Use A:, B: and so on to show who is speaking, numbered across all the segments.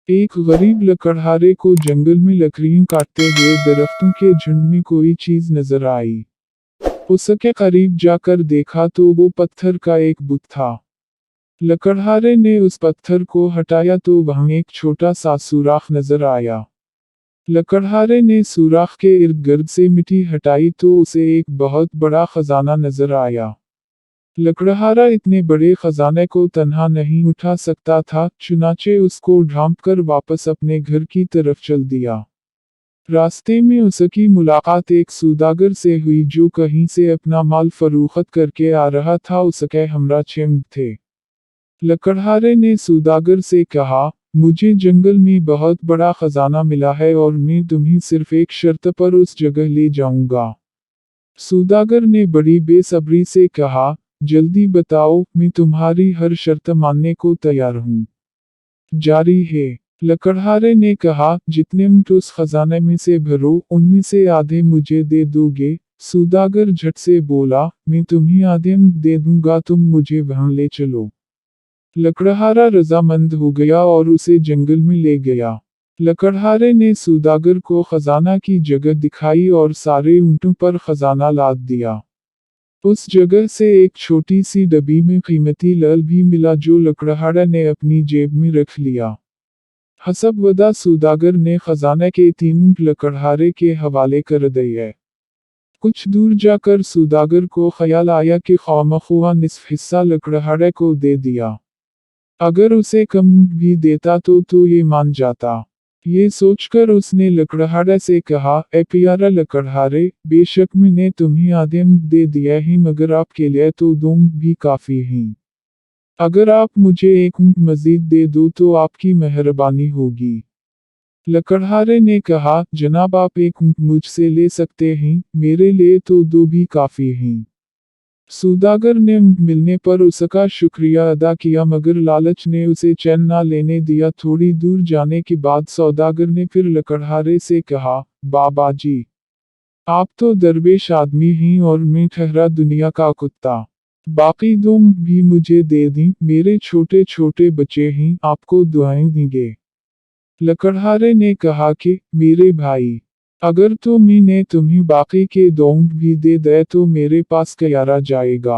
A: एक गरीब लकड़हारे को जंगल में लकड़ियां काटते हुए दरख्तों के झुंड में कोई चीज नजर आई। उसके करीब जाकर देखा तो वो पत्थर का एक बुत था। लकड़हारे ने उस पत्थर को हटाया तो वहां एक छोटा सा सुराख नजर आया। लकड़हारे ने सुराख के इर्द गिर्द से मिट्टी हटाई तो उसे एक बहुत बड़ा खजाना नजर आया। लकड़हारा इतने बड़े खजाने को तन्हा नहीं उठा सकता था, चुनाचे उसको ढांपकर वापस अपने घर की तरफ चल दिया। रास्ते में उसकी मुलाकात एक सौदागर से हुई जो कहीं से अपना माल फरोख्त करके आ रहा था। उसके हमरा चेंग थे। लकड़हारे ने सौदागर से कहा, मुझे जंगल में बहुत बड़ा खजाना मिला है और मैं तुम्हें सिर्फ एक शर्त पर उस जगह ले जाऊंगा। सौदागर ने बड़ी बेसब्री से कहा, जल्दी बताओ, मैं तुम्हारी हर शर्त मानने को तैयार हूँ। जारी है। लकड़हारे ने कहा, जितने ऊंट उस खजाने में से भरो, उनमें से आधे मुझे दे दोगे। सौदागर झट से बोला, मैं तुम्हें आधे ऊंट दे दूंगा, तुम मुझे वहां ले चलो। लकड़हारा रजामंद हो गया और उसे जंगल में ले गया। लकड़हारे ने सौदागर को खजाना की जगह दिखाई और सारे ऊंटों पर खजाना लाद दिया। उस जगह से एक छोटी सी डब्बी में कीमती लाल भी मिला जो लकड़हारा ने अपनी जेब में रख लिया। हसब वदा सौदागर ने खजाने के 3 ऊंट लकड़हारे के हवाले कर दिए। कुछ दूर जाकर सौदागर को ख्याल आया कि खामखुआ निस्फ हिस्सा लकड़हारे को दे दिया। अगर उसे कम ऊंट भी देता तो ये मान जाता। ये सोचकर उसने लकड़हारे से कहा, ए प्यारा लकड़हारे, बेशक मैंने तुम्हें आधे ऊंट दे दिया है, मगर आपके लिए तो 2 ऊंट भी काफी हैं। अगर आप मुझे 1 ऊंट मजीद दे दो तो आपकी मेहरबानी होगी। लकड़हारे ने कहा, जनाब आप 1 ऊंट मुझसे ले सकते हैं, मेरे लिए तो 2 भी काफी हैं। सौदागर ने ऊंट मिलने पर उसका शुक्रिया अदा किया, मगर लालच ने उसे चैन ना लेने दिया। थोड़ी दूर जाने के बाद सौदागर ने फिर लकड़हारे से कहा, बाबा जी, आप तो दरवेश आदमी हैं और मैं ठहरा दुनिया का कुत्ता। बाकी 2 ऊंट भी मुझे दे दी, मेरे छोटे छोटे बच्चे हैं, आपको दुआएं देंगे। लकड़हारे ने कहा कि, मेरे भाई, अगर तो मैंने तुम्हें बाकी के 2 ऊंट भी दे दिए तो मेरे पास क्या रह जाएगा।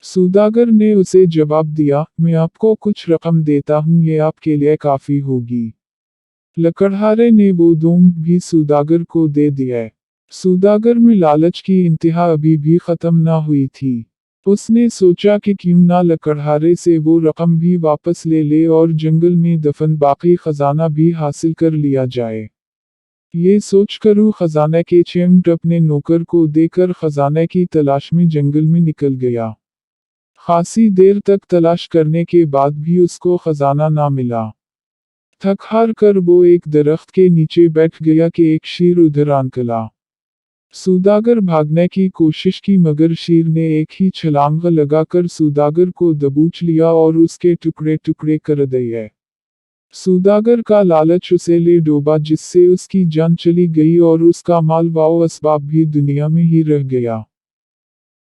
A: सौदागर ने उसे जवाब दिया, मैं आपको कुछ रकम देता हूँ, ये आपके लिए काफी होगी। लकड़हारे ने वो 2 ऊंट भी सौदागर को दे दिए। सौदागर में लालच की इंतहा अभी भी खत्म ना हुई थी। उसने सोचा कि क्यों ना लकड़हारे से वो रकम भी वापस ले ले और जंगल में दफन बाकी खजाना भी हासिल कर लिया जाए। ये सोचकर वो खजाने के 6 ऊंट अपने नौकर को देकर खजाने की तलाश में जंगल में निकल गया। खासी देर तक तलाश करने के बाद भी उसको खजाना ना मिला। थक हार कर वो एक दरख्त के नीचे बैठ गया कि एक शेर उधर आ निकला। सौदागर भागने की कोशिश की मगर शेर ने एक ही छलांग लगाकर सौदागर को दबोच लिया और उसके टुकड़े टुकड़े कर दिए। सौदागर का लालच उसे ले डूबा जिससे उसकी जान चली गई और उसका माल वाओ असबाब भी दुनिया में ही रह गया।